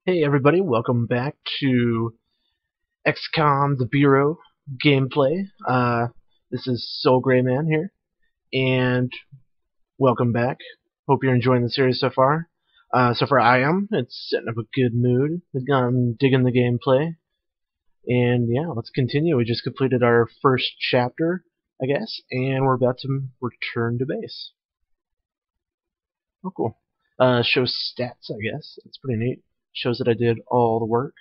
Hey everybody, welcome back to XCOM the Bureau gameplay. This is Soul Grey Man here, and welcome back. Hope you're enjoying the series so far. So far I am. It's setting up a good mood. I'm digging the gameplay. And yeah, let's continue. We just completed our first chapter, I guess, and we're about to return to base. Oh cool. Shows stats, I guess. That's pretty neat. Shows that I did all the work.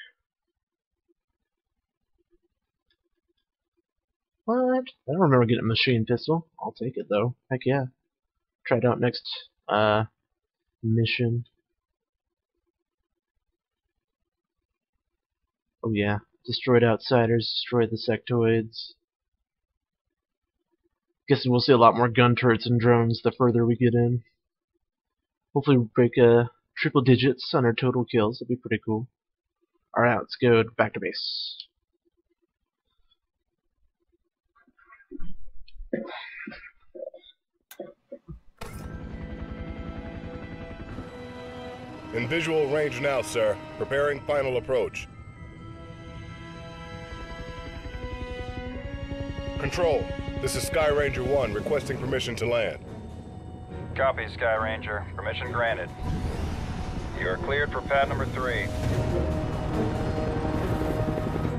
What? I don't remember getting a machine pistol. I'll take it though. Heck yeah. Try it out next mission. Oh yeah. Destroyed outsiders, destroyed the sectoids. Guessing we'll see a lot more gun turrets and drones the further we get in. Hopefully we break triple digits on our total kills. That'd be pretty cool. Alright, let's go back to base. In visual range now, sir. Preparing final approach. Control, this is Sky Ranger 1 requesting permission to land. Copy, Sky Ranger. Permission granted. You are cleared for pad number 3.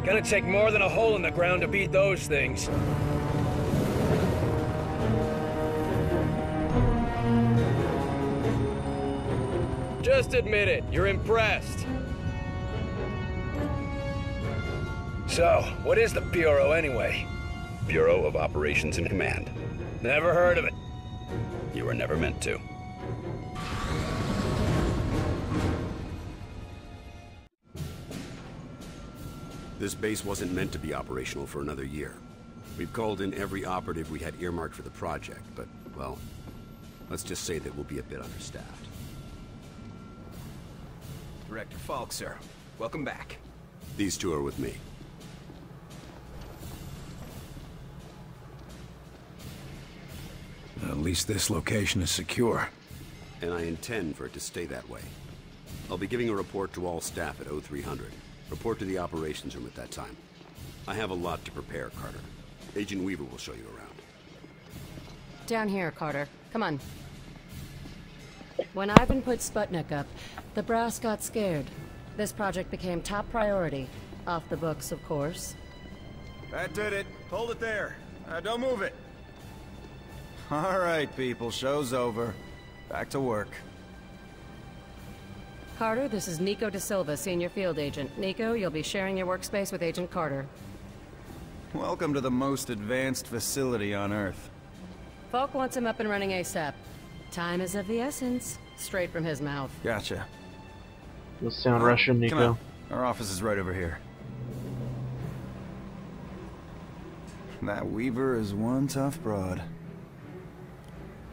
Gonna take more than a hole in the ground to beat those things. Just admit it, you're impressed. So, what is the Bureau anyway? Bureau of Operations and Command. Never heard of it. You were never meant to. This base wasn't meant to be operational for another year. We've called in every operative we had earmarked for the project, but, well, let's just say that we'll be a bit understaffed. Director Falk, sir. Welcome back. These two are with me. At least this location is secure. And I intend for it to stay that way. I'll be giving a report to all staff at 0300. Report to the operations room at that time. I have a lot to prepare, Carter. Agent Weaver will show you around. Down here, Carter. Come on. When Ivan put Sputnik up, the brass got scared. This project became top priority. Off the books, of course. That did it. Hold it there. Don't move it. All right, people. Show's over. Back to work. Carter, this is Nico Da Silva, Senior Field Agent. Nico, you'll be sharing your workspace with Agent Carter. Welcome to the most advanced facility on Earth. Falk wants him up and running ASAP. Time is of the essence. Straight from his mouth. Gotcha. You'll sound Russian, Come Nico. on. Our office is right over here. That Weaver is one tough broad.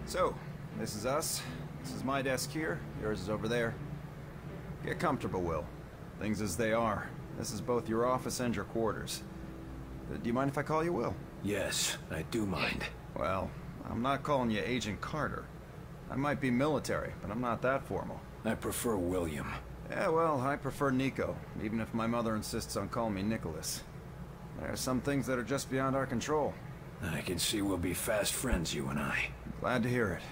So, this is us. This is my desk here. Yours is over there. Get comfortable, Will. Things as they are. This is both your office and your quarters. Do you mind if I call you Will? Yes, I do mind. Well, I'm not calling you Agent Carter. I might be military, but I'm not that formal. I prefer William. Yeah, well, I prefer Nico, even if my mother insists on calling me Nicholas. There are some things that are just beyond our control. I can see we'll be fast friends, you and I. Glad to hear it.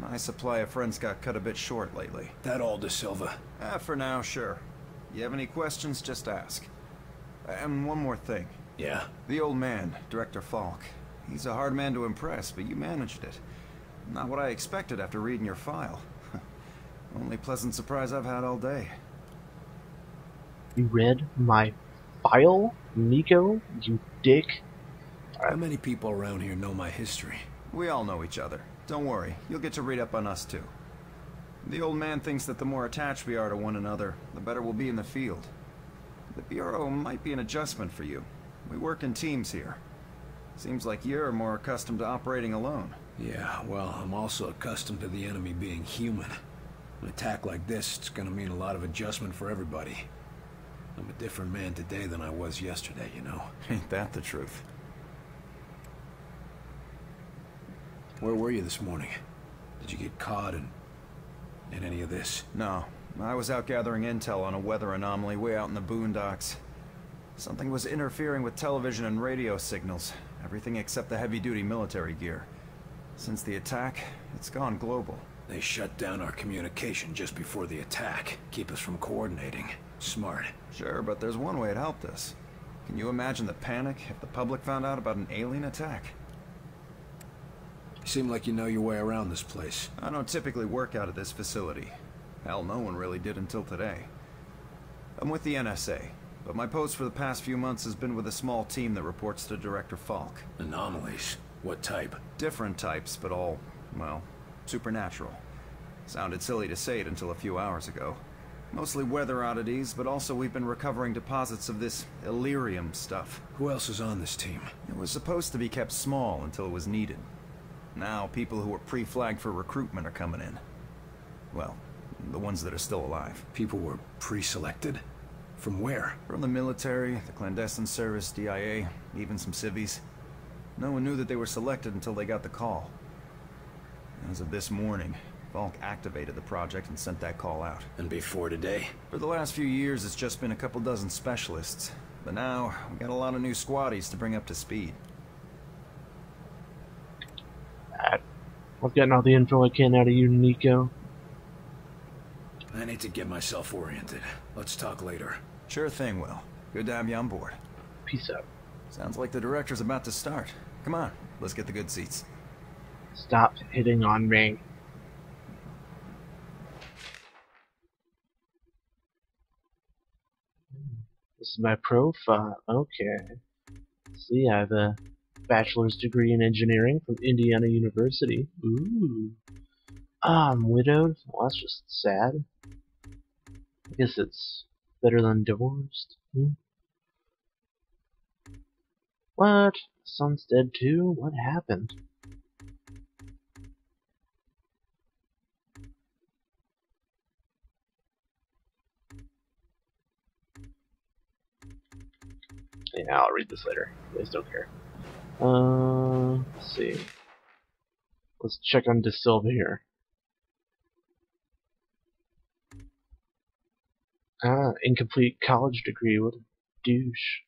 My supply of friends got cut a bit short lately. That all, Da Silva? For now, sure. You have any questions, just ask. And one more thing. Yeah? The old man, Director Falk. He's a hard man to impress, but you managed it. Not what I expected after reading your file. Only pleasant surprise I've had all day. You read my file, Nico? You dick. How many people around here know my history? We all know each other. Don't worry, you'll get to read up on us too. The old man thinks that the more attached we are to one another, the better we'll be in the field. The Bureau might be an adjustment for you. We work in teams here. Seems like you're more accustomed to operating alone. Yeah, well, I'm also accustomed to the enemy being human. An attack like this, it's gonna mean a lot of adjustment for everybody. I'm a different man today than I was yesterday, you know. Ain't that the truth? Where were you this morning? Did you get caught in any of this? No, I was out gathering intel on a weather anomaly way out in the boondocks. Something was interfering with television and radio signals, everything except the heavy-duty military gear. Since the attack, it's gone global. They shut down our communication just before the attack. Keep us from coordinating. Smart. Sure, but there's one way it helped us. Can you imagine the panic if the public found out about an alien attack? You seem like you know your way around this place. I don't typically work out of this facility. Hell, no one really did until today. I'm with the NSA, but my post for the past few months has been with a small team that reports to Director Falk. Anomalies? What type? Different types, but all, well, supernatural. Sounded silly to say it until a few hours ago. Mostly weather oddities, but also we've been recovering deposits of this Illyrium stuff. Who else is on this team? It was supposed to be kept small until it was needed. Now, people who were pre-flagged for recruitment are coming in. Well, the ones that are still alive. People were pre-selected? From where? From the military, the clandestine service, DIA, even some civvies. No one knew that they were selected until they got the call. As of this morning, Falk activated the project and sent that call out. And before today? For the last few years, it's just been a couple dozen specialists. But now, we got a lot of new squaddies to bring up to speed. I've gotten all the info I can out of you, Nico. I need to get myself oriented. Let's talk later. Sure thing, Will. Good to have you on board. Peace out. Sounds like the director's about to start. Come on, let's get the good seats. Stop hitting on me. This is my profile. Okay. See, I have a bachelor's degree in engineering from Indiana University. Ooh. I'm widowed. Well, that's just sad. I guess it's better than divorced. What? Son's dead too? What happened? Yeah, I'll read this later. I just don't care. Let's see. Let's check on De Silva here. Incomplete college degree. What a douche.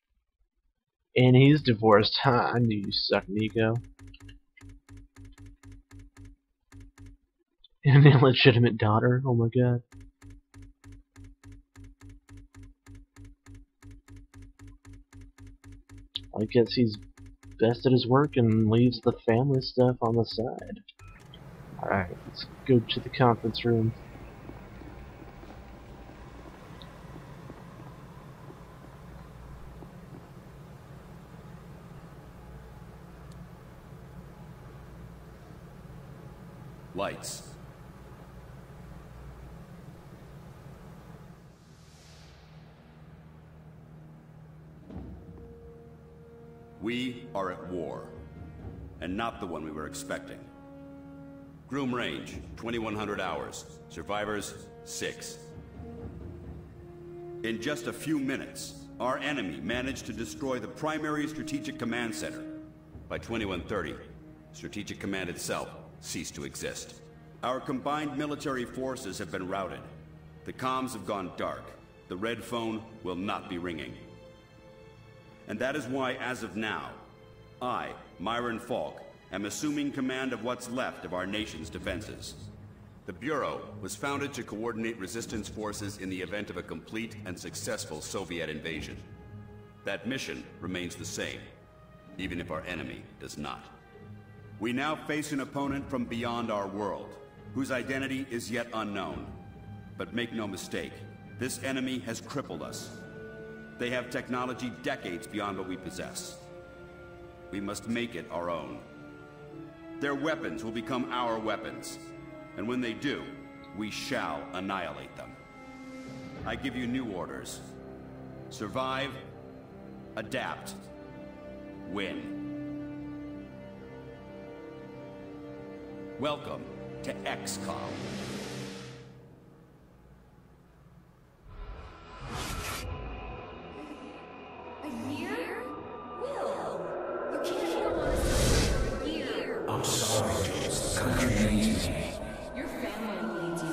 And he's divorced. Huh, I knew you sucked, Nico. An illegitimate daughter. Oh my god. I guess he's best at his work and leaves the family stuff on the side. Alright, let's go to the conference room. Lights. We are at war, and not the one we were expecting. Groom range, 2100 hours. Survivors, 6. In just a few minutes, our enemy managed to destroy the primary strategic command center. By 2130, Strategic Command itself ceased to exist. Our combined military forces have been routed. The comms have gone dark. The red phone will not be ringing. And that is why, as of now, I, Myron Falk, am assuming command of what's left of our nation's defenses. The Bureau was founded to coordinate resistance forces in the event of a complete and successful Soviet invasion. That mission remains the same, even if our enemy does not. We now face an opponent from beyond our world, whose identity is yet unknown. But make no mistake, this enemy has crippled us. They have technology decades beyond what we possess. We must make it our own. Their weapons will become our weapons, and when they do, we shall annihilate them. I give you new orders. Survive, adapt, win. Welcome to XCOM. A year? Will, you can't go on a for a year. I'm sorry, Jules. The country needs me. Your family needs you.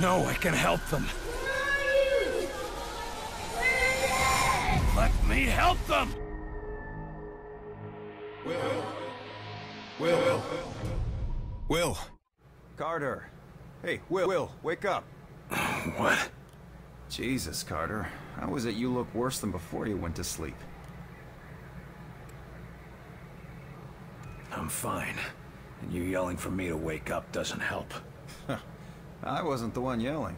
know I can help them. Let me help them! Will! Carter! Hey, Will, wake up! What? Jesus, Carter. How is it you look worse than before you went to sleep? I'm fine. And you yelling for me to wake up doesn't help. I wasn't the one yelling.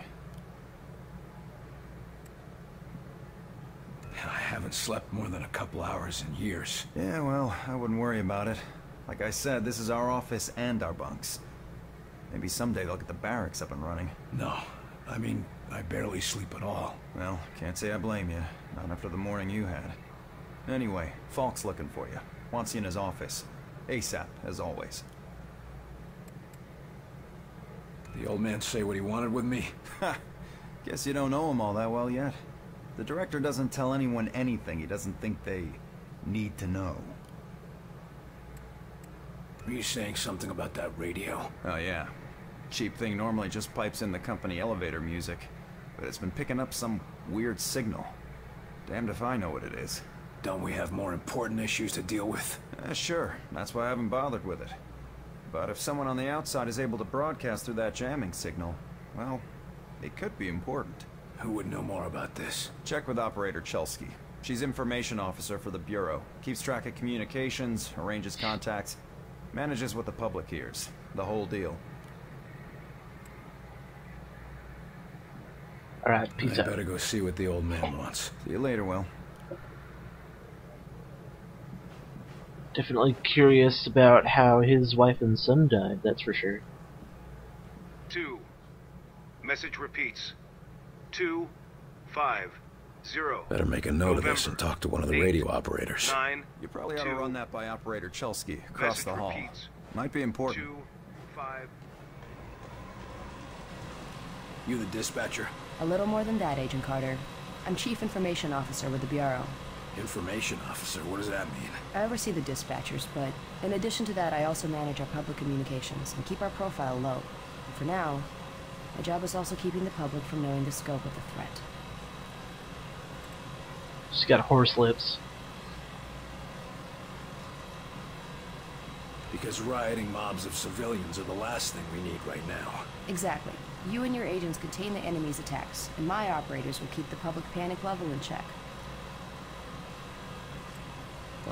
I haven't slept more than a couple hours in years. Yeah, well, I wouldn't worry about it. Like I said, this is our office and our bunks. Maybe someday they'll get the barracks up and running. No, I mean, I barely sleep at all. Well, can't say I blame you. Not after the morning you had. Anyway, Falk's looking for you. Wants you in his office. ASAP, as always. The old man say what he wanted with me? Ha! Guess you don't know him all that well yet. The director doesn't tell anyone anything he doesn't think they need to know. Were you saying something about that radio? Oh yeah. Cheap thing normally just pipes in the company elevator music, but it's been picking up some weird signal. Damned if I know what it is. Don't we have more important issues to deal with? Sure, that's why I haven't bothered with it. But if someone on the outside is able to broadcast through that jamming signal, well, it could be important. Who would know more about this? Check with Operator Chelsky. She's information officer for the Bureau. Keeps track of communications, arranges contacts, manages what the public hears. The whole deal. Alright, peace I out. better go see what the old man wants. See you later, Will. Definitely curious about how his wife and son died, that's for sure. 2. Message repeats. 250. Better make a note of this and talk to one of the radio operators. 9. You probably ought to run that by Operator Chelsky across the hall. Repeats. Might be important. 2 5. You the dispatcher? A little more than that, Agent Carter. I'm Chief Information Officer with the Bureau. Information officer, what does that mean? I oversee the dispatchers, but in addition to that, I also manage our public communications and keep our profile low. And for now, my job is also keeping the public from knowing the scope of the threat. She's got horse lips. Because rioting mobs of civilians are the last thing we need right now. Exactly. You and your agents contain the enemy's attacks, and my operators will keep the public panic level in check.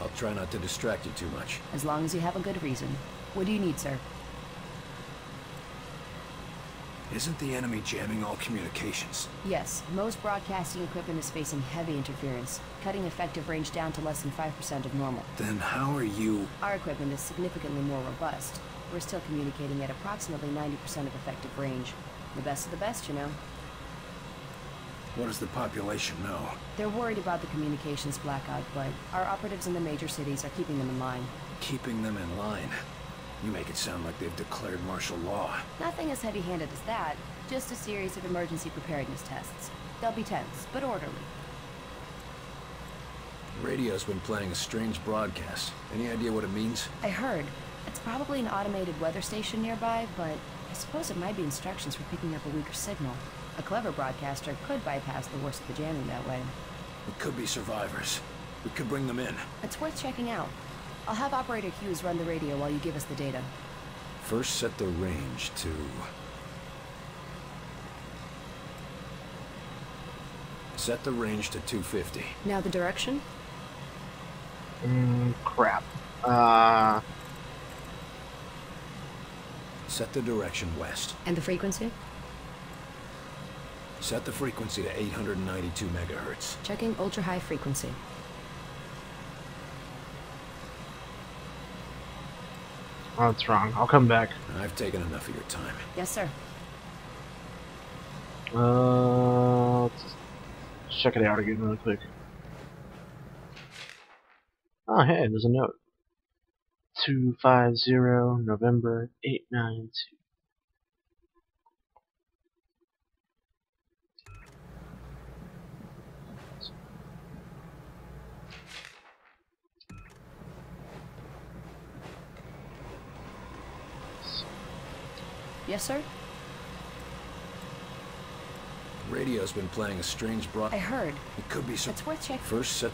I'll try not to distract you too much. As long as you have a good reason. What do you need, sir? Isn't the enemy jamming all communications? Yes, most broadcasting equipment is facing heavy interference, cutting effective range down to less than 5% of normal. Then how are you... Our equipment is significantly more robust. We're still communicating at approximately 90% of effective range. The best of the best, you know. What does the population know? They're worried about the communications blackout, but our operatives in the major cities are keeping them in line. Keeping them in line? You make it sound like they've declared martial law. Nothing as heavy-handed as that, just a series of emergency preparedness tests. They'll be tense, but orderly. The radio's been playing a strange broadcast. Any idea what it means? I heard. It's probably an automated weather station nearby, but I suppose it might be instructions for picking up a weaker signal. A clever broadcaster could bypass the worst of the jamming that way. It could be survivors. We could bring them in. It's worth checking out. I'll have Operator Hughes run the radio while you give us the data. First set the range to... Set the range to 250. Now the direction? Crap. Set the direction west. And the frequency? Set the frequency to 892 megahertz. Checking ultra-high frequency. Oh, that's wrong. I'll come back. I've taken enough of your time. Yes, sir. Let's just check it out again really quick. Oh, hey, there's a note. 250 November 892. Yes, sir? radio's been playing a strange I heard. It could be some... It's worth checking. First,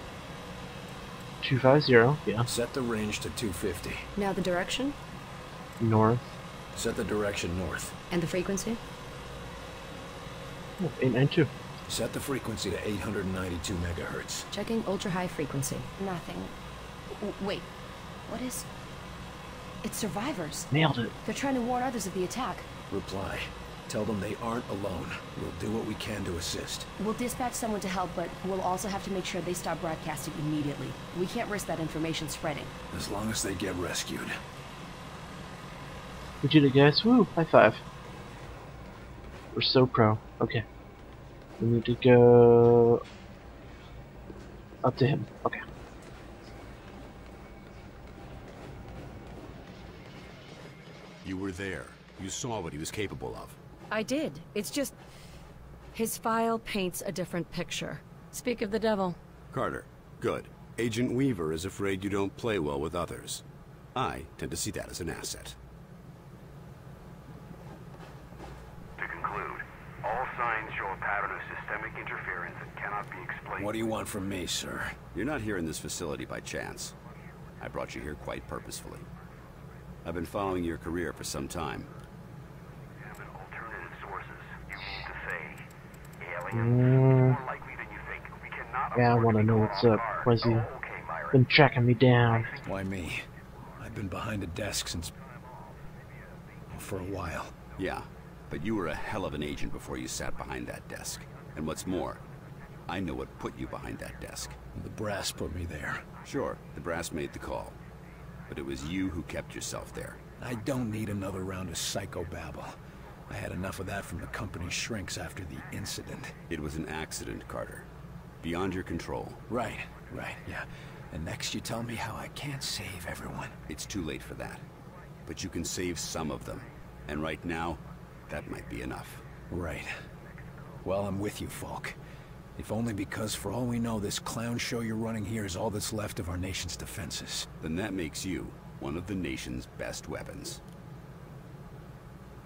250, yeah. set the range to 250. Now the direction? North. Set the direction north. And the frequency? Oh, 892. Set the frequency to 892 megahertz. Checking ultra-high frequency. Nothing. Wait. What is... It's survivors. Nailed it. They're trying to warn others of the attack. Reply. Tell them they aren't alone. We'll do what we can to assist. We'll dispatch someone to help, but we'll also have to make sure they stop broadcasting immediately. We can't risk that information spreading. As long as they get rescued. We did it, guys. Woo! High five. We're so pro. Okay. We need to go up to him. Okay. You were there. You saw what he was capable of. I did. It's just... his file paints a different picture. Speak of the devil. Carter, good. Agent Weaver is afraid you don't play well with others. I tend to see that as an asset. To conclude, all signs show a pattern of systemic interference that cannot be explained. What do you want from me, sir? You're not here in this facility by chance. I brought you here quite purposefully. I've been following your career for some time. Examine alternative sources. You mean to say aliens? More likely than you think. We cannot Yeah, I afford want to be know caught what's off up. guard. Why's he Oh, okay, Myra. been tracking me down? Why me? I've been behind a desk since... for a while. Yeah, but you were a hell of an agent before you sat behind that desk. And what's more, I know what put you behind that desk. The brass put me there. Sure, the brass made the call. But it was you who kept yourself there. I don't need another round of psychobabble. I had enough of that from the company's shrinks after the incident. It was an accident, Carter. Beyond your control. Right, yeah. And next you tell me how I can't save everyone. It's too late for that. But you can save some of them. And right now, that might be enough. Right. Well, I'm with you, Falk. If only because, for all we know, this clown show you're running here is all that's left of our nation's defenses. Then that makes you one of the nation's best weapons.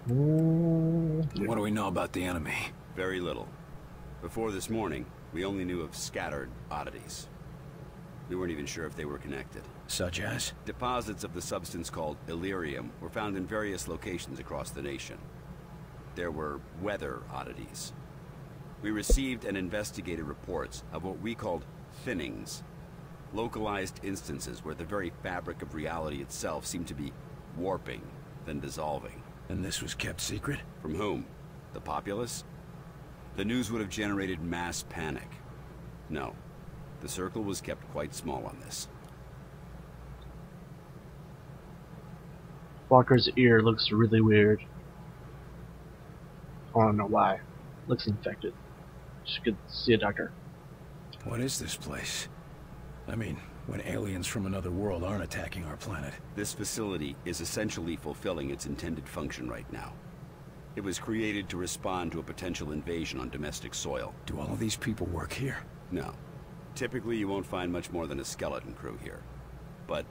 What do we know about the enemy? Very little. Before this morning, we only knew of scattered oddities. We weren't even sure if they were connected. Such as? Deposits of the substance called Illyrium were found in various locations across the nation. There were weather oddities. We received and investigated reports of what we called thinnings. Localized instances where the very fabric of reality itself seemed to be warping, then dissolving. And this was kept secret? From whom? The populace? The news would have generated mass panic. No. The circle was kept quite small on this. Walker's ear looks really weird. I don't know why. Looks infected. Should see a doctor. What is this place? I mean, when aliens from another world aren't attacking our planet. This facility is essentially fulfilling its intended function right now. It was created to respond to a potential invasion on domestic soil. Do all of these people work here? No. Typically, you won't find much more than a skeleton crew here. But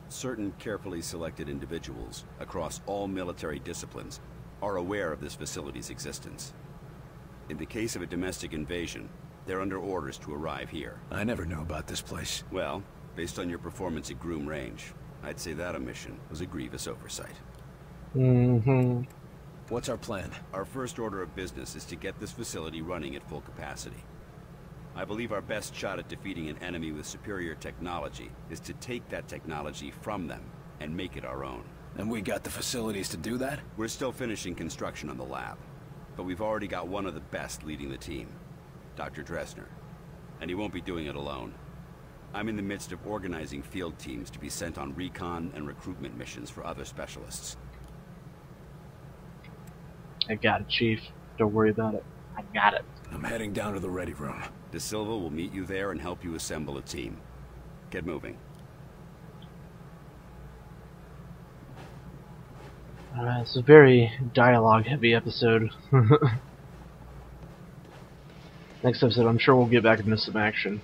certain carefully selected individuals across all military disciplines are aware of this facility's existence. In the case of a domestic invasion, they're under orders to arrive here. I never knew about this place. Well, based on your performance at Groom Range, I'd say that omission was a grievous oversight. What's our plan? Our first order of business is to get this facility running at full capacity. I believe our best shot at defeating an enemy with superior technology is to take that technology from them and make it our own. And we got the facilities to do that? We're still finishing construction on the lab, but we've already got one of the best leading the team, Dr. Dressner. And he won't be doing it alone. I'm in the midst of organizing field teams to be sent on recon and recruitment missions for other specialists. I got it, Chief. Don't worry about it. I got it. I'm heading down to the ready room. De Silva will meet you there and help you assemble a team. Get moving. It's a very dialogue-heavy episode. Next episode, I'm sure we'll get back into some action.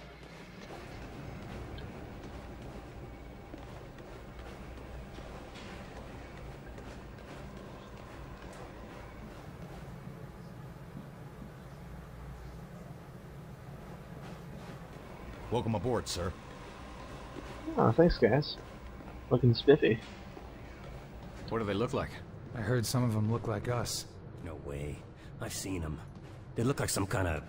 Welcome aboard, sir. Oh, thanks, guys. Looking spiffy. What do they look like? I heard some of them look like us. No way. I've seen them. They look like some kind of...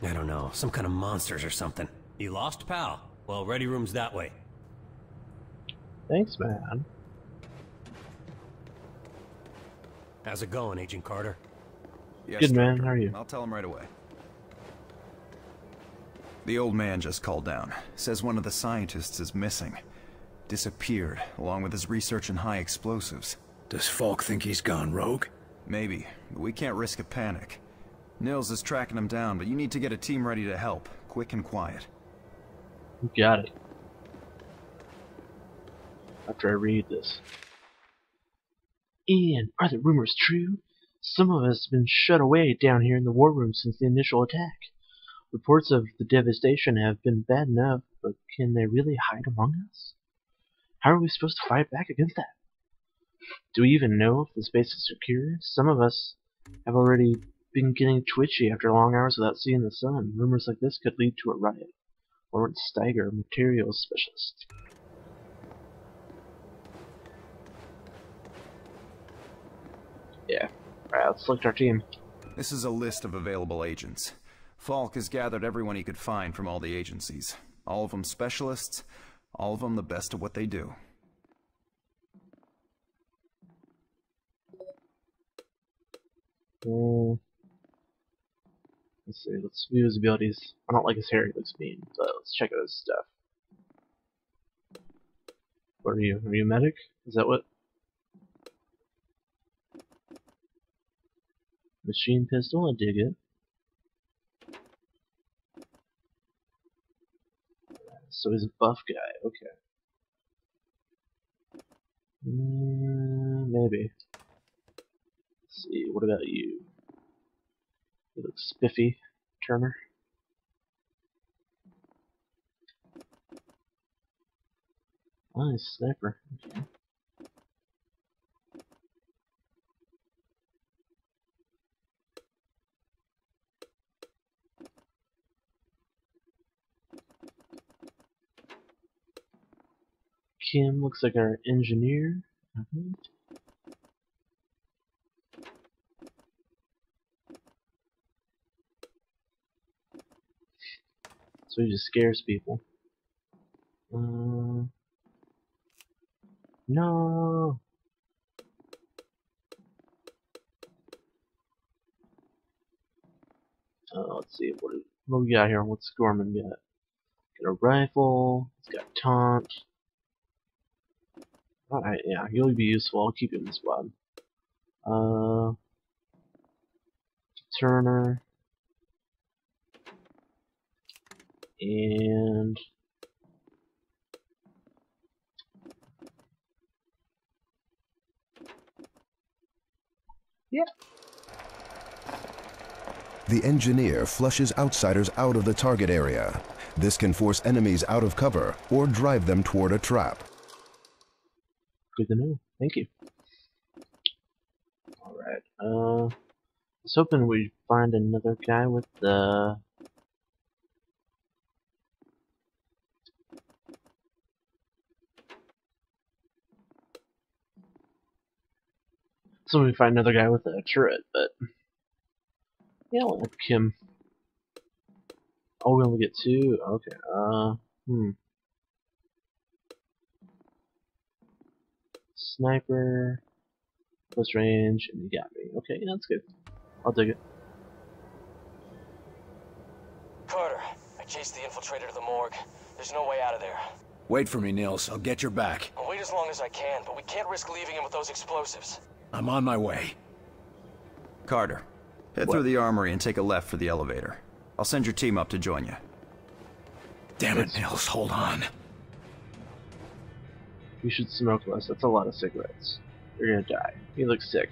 I don't know, some kind of monsters or something. You lost, pal? Well, ready room's that way. Thanks, man. How's it going, Agent Carter? Yes, Good, man. Director. How are you? I'll tell him right away. The old man just called down. Says one of the scientists is missing. Disappeared, along with his research in high explosives. Does Falk think he's gone rogue? Maybe, but we can't risk a panic. Nils is tracking him down, but you need to get a team ready to help. Quick and quiet. You got it. After I read this. Ian, are the rumors true? Some of us have been shut away down here in the war room since the initial attack. Reports of the devastation have been bad enough, but can they really hide among us? How are we supposed to fight back against that? Do we even know if the space is secure? Some of us have already been getting twitchy after long hours without seeing the sun. Rumors like this could lead to a riot. Lawrence Steiger, materials specialist. Yeah. Alright, let's select our team. This is a list of available agents. Falk has gathered everyone he could find from all the agencies. All of them specialists, all of them the best at what they do. Let's see, let's view his abilities. I don't like his hair, he looks mean, but let's check out his stuff. What are you? Are you a medic? Is that what? Machine pistol, I dig it. So he's a buff guy, okay. Maybe. Let's see, what about you? You look spiffy, Turner. Nice sniper. Okay. Kim looks like our engineer. So he just scares people. No. Let's see what we got here. What's Gorman got? Got a rifle. He's got taunt. Alright, yeah, he'll be useful. I'll keep him in the squad. Turner. And yeah. The engineer flushes outsiders out of the target area. This can force enemies out of cover or drive them toward a trap. Good to know. Thank you. Alright, I was hoping we'd find another guy with the... So we find another guy with a turret, but... Yeah, I'll let Kim. Oh, we only get two? Okay, Sniper, close range, and you got me. Okay, yeah, that's good. I'll dig it. Carter, I chased the infiltrator to the morgue. There's no way out of there. Wait for me, Nils. I'll get your back. I'll wait as long as I can, but we can't risk leaving him with those explosives. I'm on my way. Carter, head through the armory and take a left for the elevator. I'll send your team up to join you. Damn it, Nils, hold on. You should smoke less. That's a lot of cigarettes. You're gonna die. You look sick.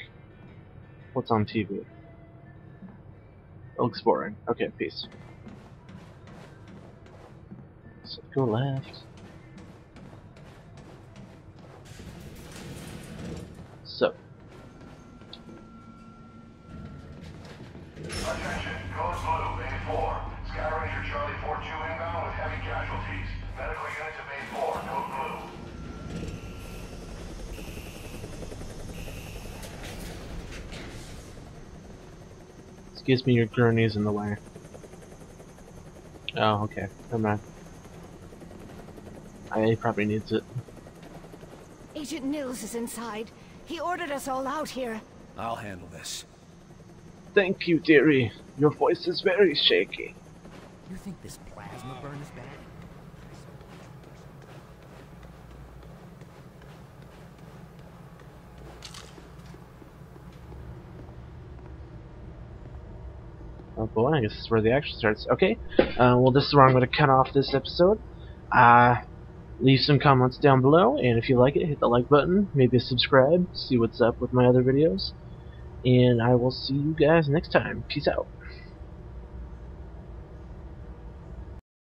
What's on TV? It looks boring. Okay, peace. So go left. So. Attention, Code Blue, A4. Sky Ranger Charlie 4 inbound with heavy casualties. Medical unit to base 4, code blue. Excuse me, your gurney's in the way. Oh, okay. Never mind. He probably needs it. Agent Nils is inside. He ordered us all out here. I'll handle this. Thank you, dearie. Your voice is very shaky. You think this plasma burn is bad? Oh boy, I guess this is where the action starts. Okay, well this is where I'm going to cut off this episode. Leave some comments down below, and if you like it, hit the like button, maybe subscribe, see what's up with my other videos. And I will see you guys next time. Peace out.